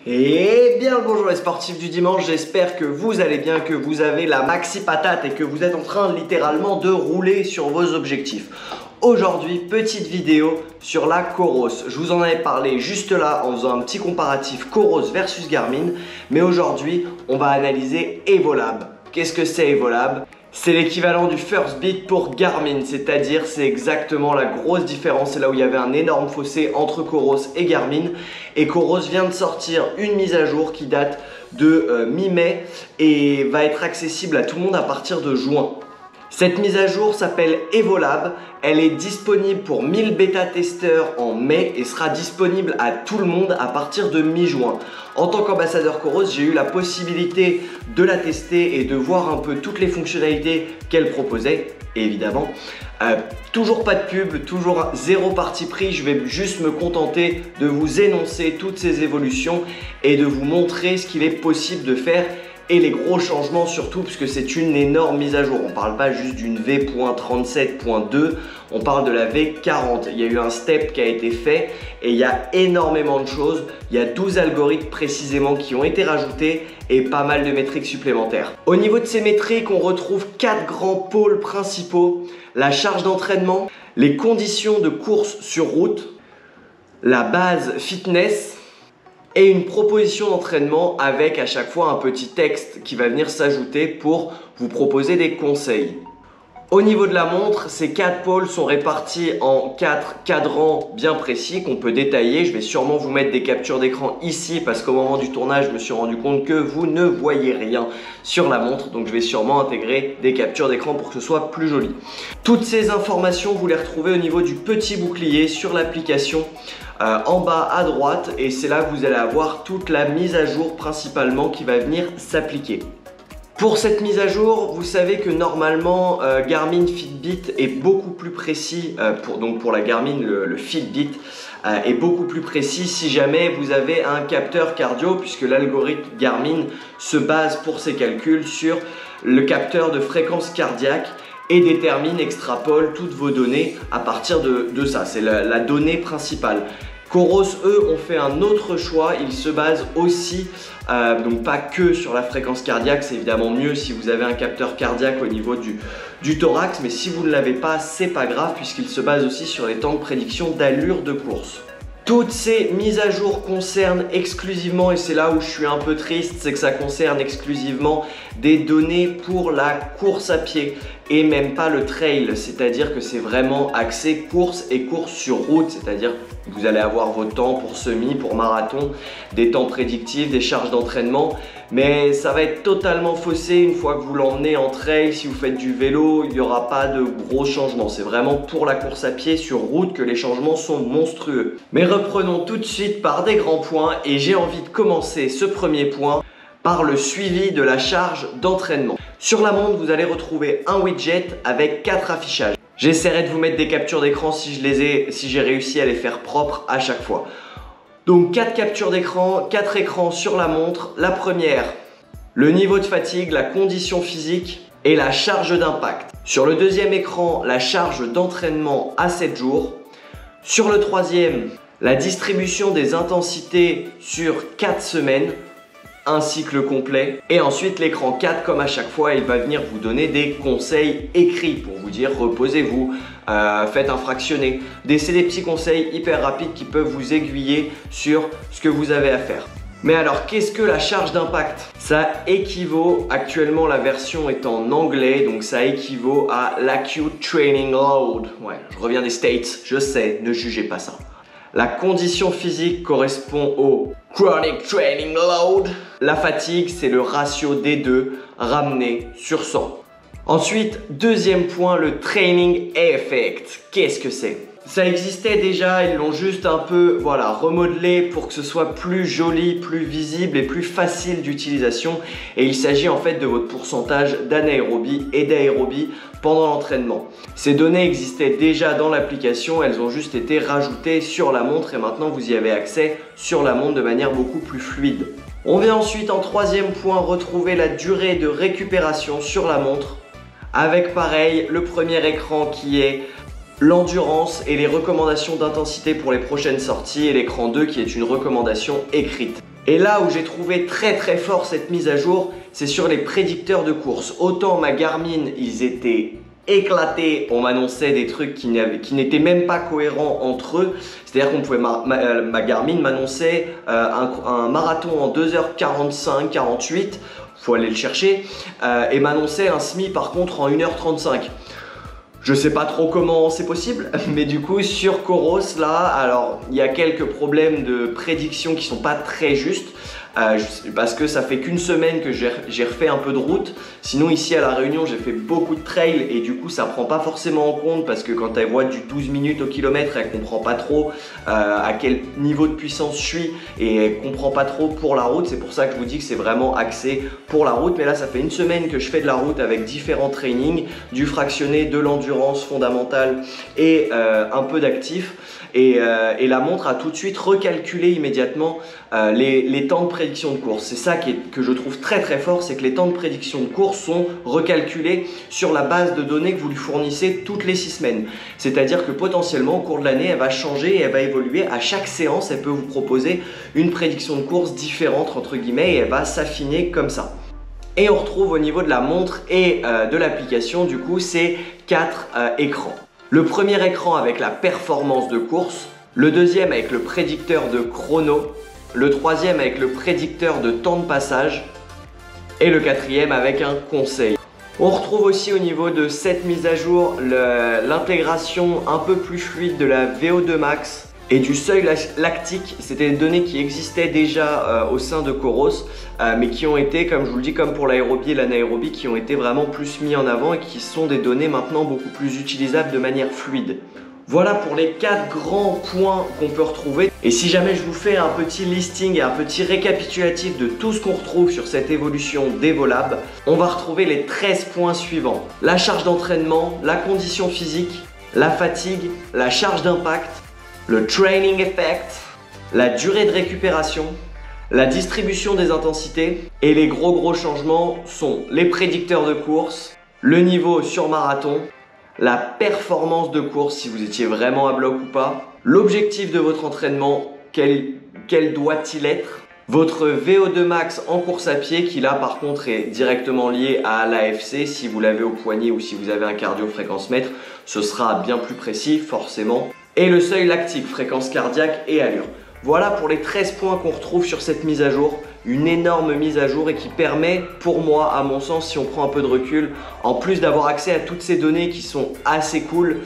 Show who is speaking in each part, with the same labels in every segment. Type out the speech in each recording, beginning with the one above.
Speaker 1: Et bien le bonjour les sportifs du dimanche, j'espère que vous allez bien, que vous avez la maxi patate et que vous êtes en train littéralement de rouler sur vos objectifs. Aujourd'hui, petite vidéo sur la Coros. Je vous en avais parlé juste là en faisant un petit comparatif Coros versus Garmin. Mais aujourd'hui, on va analyser Evolab. Qu'est-ce que c'est Evolab ? C'est l'équivalent du First Beat pour Garmin, c'est-à-dire c'est exactement la grosse différence. C'est là où il y avait un énorme fossé entre Coros et Garmin. Et Coros vient de sortir une mise à jour qui date de mi-mai et va être accessible à tout le monde à partir de juin. Cette mise à jour s'appelle Evolab, elle est disponible pour 1000 bêta-testeurs en mai et sera disponible à tout le monde à partir de mi-juin. En tant qu'ambassadeur Coros, j'ai eu la possibilité de la tester et de voir un peu toutes les fonctionnalités qu'elle proposait, évidemment. Toujours pas de pub, toujours zéro parti pris, je vais juste me contenter de vous énoncer toutes ces évolutions et de vous montrer ce qu'il est possible de faire. Et les gros changements surtout, puisque c'est une énorme mise à jour. On ne parle pas juste d'une V.37.2, on parle de la V40. Il y a eu un step qui a été fait et il y a énormément de choses. Il y a 12 algorithmes précisément qui ont été rajoutés et pas mal de métriques supplémentaires. Au niveau de ces métriques, on retrouve 4 grands pôles principaux. La charge d'entraînement, les conditions de course sur route, la base fitness, et une proposition d'entraînement avec à chaque fois un petit texte qui va venir s'ajouter pour vous proposer des conseils. Au niveau de la montre, ces 4 pôles sont répartis en 4 cadrans bien précis qu'on peut détailler. Je vais sûrement vous mettre des captures d'écran ici parce qu'au moment du tournage, je me suis rendu compte que vous ne voyez rien sur la montre. Donc je vais sûrement intégrer des captures d'écran pour que ce soit plus joli. Toutes ces informations, vous les retrouvez au niveau du petit bouclier sur l'application. En bas à droite, et c'est là que vous allez avoir toute la mise à jour principalement qui va venir s'appliquer. Pour cette mise à jour, vous savez que normalement Garmin Fitbit est beaucoup plus précis, pour la Garmin le Fitbit est beaucoup plus précis si jamais vous avez un capteur cardio, puisque l'algorithme Garmin se base pour ses calculs sur le capteur de fréquence cardiaque et détermine, extrapole toutes vos données à partir de ça. C'est la donnée principale. Coros, eux, ont fait un autre choix. Ils se basent aussi, donc pas que sur la fréquence cardiaque. C'est évidemment mieux si vous avez un capteur cardiaque au niveau du thorax. Mais si vous ne l'avez pas, c'est pas grave puisqu'ils se basent aussi sur les temps de prédiction d'allure de course. Toutes ces mises à jour concernent exclusivement, et c'est là où je suis un peu triste, c'est que ça concerne exclusivement des données pour la course à pied et même pas le trail, c'est-à-dire que c'est vraiment axé course et course sur route, c'est-à-dire que vous allez avoir vos temps pour semi, pour marathon, des temps prédictifs, des charges d'entraînement, mais ça va être totalement faussé une fois que vous l'emmenez en trail. Si vous faites du vélo, il n'y aura pas de gros changements, c'est vraiment pour la course à pied sur route que les changements sont monstrueux. Mais reprenons tout de suite par des grands points et j'ai envie de commencer ce premier point par le suivi de la charge d'entraînement. Sur la montre, vous allez retrouver un widget avec 4 affichages. J'essaierai de vous mettre des captures d'écran si j'ai réussi à les faire propres à chaque fois. Donc 4 captures d'écran, 4 écrans sur la montre. La première, le niveau de fatigue, la condition physique et la charge d'impact. Sur le deuxième écran, la charge d'entraînement à 7 jours. Sur le troisième, la distribution des intensités sur 4 semaines. Un cycle complet, et ensuite l'écran 4, comme à chaque fois, il va venir vous donner des conseils écrits pour vous dire reposez-vous, faites un fractionné. C'est des petits conseils hyper rapides qui peuvent vous aiguiller sur ce que vous avez à faire. Mais alors, qu'est-ce que la charge d'impact? Ça équivaut, actuellement la version est en anglais, donc ça équivaut à l'acute training load. Ouais, je reviens des States, je sais, ne jugez pas ça. La condition physique correspond au chronic training load. La fatigue, c'est le ratio des deux ramené sur 100. Ensuite, deuxième point, le training effect. Qu'est-ce que c'est? Ça existait déjà, ils l'ont juste un peu remodelé pour que ce soit plus joli, plus visible et plus facile d'utilisation. Et il s'agit en fait de votre pourcentage d'anaérobie et d'aérobie pendant l'entraînement. Ces données existaient déjà dans l'application, elles ont juste été rajoutées sur la montre et maintenant vous y avez accès sur la montre de manière beaucoup plus fluide. On vient ensuite en troisième point retrouver la durée de récupération sur la montre avec pareil le premier écran qui est l'endurance et les recommandations d'intensité pour les prochaines sorties et l'écran 2 qui est une recommandation écrite. Et là où j'ai trouvé très fort cette mise à jour, c'est sur les prédicteurs de course. Autant ma Garmin, ils étaient éclatés, on m'annonçait des trucs qui n'étaient même pas cohérents entre eux. C'est-à-dire qu'on pouvait, ma Garmin m'annonçait un marathon en 2h45, 48, faut aller le chercher, et m'annonçait un semi par contre en 1h35. Je sais pas trop comment c'est possible, mais du coup sur Coros là, alors il y a quelques problèmes de prédiction qui sont pas très justes. Parce que ça fait qu'une semaine que j'ai refait un peu de route. Sinon ici à La Réunion j'ai fait beaucoup de trail et du coup ça prend pas forcément en compte parce que quand elle voit du 12 minutes au kilomètre, elle comprend pas trop à quel niveau de puissance je suis et elle comprend pas trop pour la route. C'est pour ça que je vous dis que c'est vraiment axé pour la route. Mais là ça fait une semaine que je fais de la route avec différents trainings, du fractionné, de l'endurance fondamentale et un peu d'actif. Et la montre a tout de suite recalculé immédiatement les temps de prédiction de course. C'est ça que je trouve très fort, c'est que les temps de prédiction de course sont recalculés sur la base de données que vous lui fournissez toutes les 6 semaines. C'est-à-dire que potentiellement au cours de l'année, elle va changer et elle va évoluer. À chaque séance, elle peut vous proposer une prédiction de course différente entre guillemets et elle va s'affiner comme ça. Et on retrouve au niveau de la montre et de l'application du coup ces 4 écrans. Le premier écran avec la performance de course, le deuxième avec le prédicteur de chrono, le troisième avec le prédicteur de temps de passage et le quatrième avec un conseil. On retrouve aussi au niveau de cette mise à jour l'intégration un peu plus fluide de la VO2 max et du seuil lactique. C'était des données qui existaient déjà au sein de Coros mais qui ont été, comme je vous le dis, comme pour l'aérobie et l'anaérobie, qui ont été vraiment plus mis en avant et qui sont des données maintenant beaucoup plus utilisables de manière fluide. Voilà pour les 4 grands points qu'on peut retrouver. Et si jamais je vous fais un petit listing et un petit récapitulatif de tout ce qu'on retrouve sur cette évolution d'Evolab, on va retrouver les 13 points suivants. La charge d'entraînement, la condition physique, la fatigue, la charge d'impact, le training effect, la durée de récupération, la distribution des intensités et les gros changements sont les prédicteurs de course, le niveau sur marathon, la performance de course si vous étiez vraiment à bloc ou pas, l'objectif de votre entraînement, quel doit-il être, votre VO2 max en course à pied qui là par contre est directement lié à l'AFC. Si vous l'avez au poignet ou si vous avez un cardio fréquence mètre, ce sera bien plus précis forcément. Et le seuil lactique, fréquence cardiaque et allure. Voilà pour les 13 points qu'on retrouve sur cette mise à jour. Une énorme mise à jour et qui permet, pour moi, à mon sens, si on prend un peu de recul, en plus d'avoir accès à toutes ces données qui sont assez cool,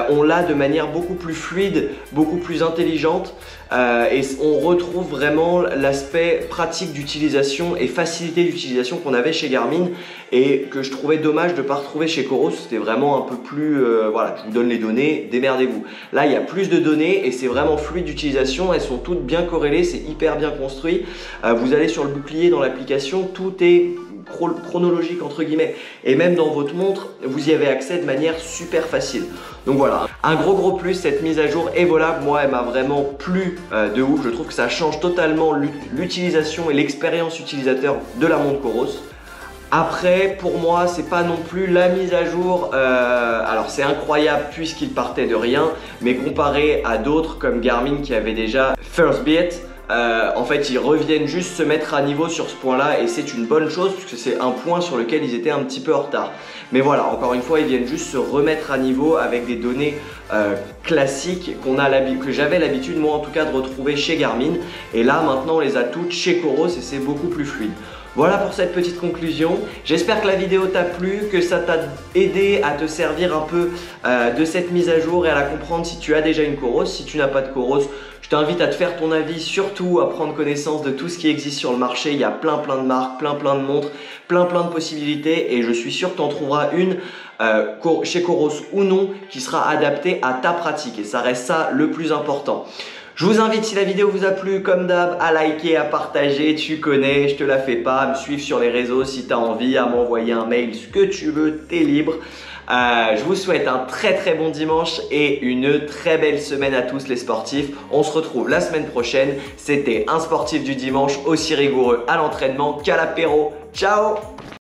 Speaker 1: on l'a de manière beaucoup plus fluide, beaucoup plus intelligente et on retrouve vraiment l'aspect pratique d'utilisation et facilité d'utilisation qu'on avait chez Garmin et que je trouvais dommage de ne pas retrouver chez Coros. C'était vraiment un peu plus, voilà, je vous donne les données, démerdez-vous. Là, il y a plus de données et c'est vraiment fluide d'utilisation, elles sont toutes bien corrélées, c'est hyper bien construit. Vous allez sur le bouclier dans l'application, tout est chronologique entre guillemets et même dans votre montre vous y avez accès de manière super facile. Donc voilà, un gros plus, cette mise à jour Evolab, moi elle m'a vraiment plu de ouf. Je trouve que ça change totalement l'utilisation et l'expérience utilisateur de la montre Coros. Après, pour moi, c'est pas non plus la mise à jour, alors c'est incroyable puisqu'il partait de rien, mais comparé à d'autres comme Garmin qui avait déjà First Beat, en fait ils reviennent juste se mettre à niveau sur ce point là et c'est une bonne chose puisque c'est un point sur lequel ils étaient un petit peu en retard. Mais voilà, encore une fois ils viennent juste se remettre à niveau avec des données classiques que j'avais l'habitude moi en tout cas de retrouver chez Garmin et là maintenant on les a toutes chez Coros et c'est beaucoup plus fluide. Voilà pour cette petite conclusion. J'espère que la vidéo t'a plu, que ça t'a aidé à te servir un peu de cette mise à jour et à la comprendre si tu as déjà une Coros. Si tu n'as pas de Coros, je t'invite à te faire ton avis, surtout à prendre connaissance de tout ce qui existe sur le marché. Il y a plein de marques, plein de montres, plein de possibilités et je suis sûr que tu en trouveras une chez Coros ou non qui sera adaptée à ta pratique et ça reste ça le plus important. Je vous invite, si la vidéo vous a plu, comme d'hab, à liker, à partager, tu connais, je te la fais pas, à me suivre sur les réseaux si tu as envie, à m'envoyer un mail, ce que tu veux, t'es libre. Je vous souhaite un très bon dimanche et une très belle semaine à tous les sportifs. On se retrouve la semaine prochaine. C'était un sportif du dimanche aussi rigoureux à l'entraînement qu'à l'apéro. Ciao!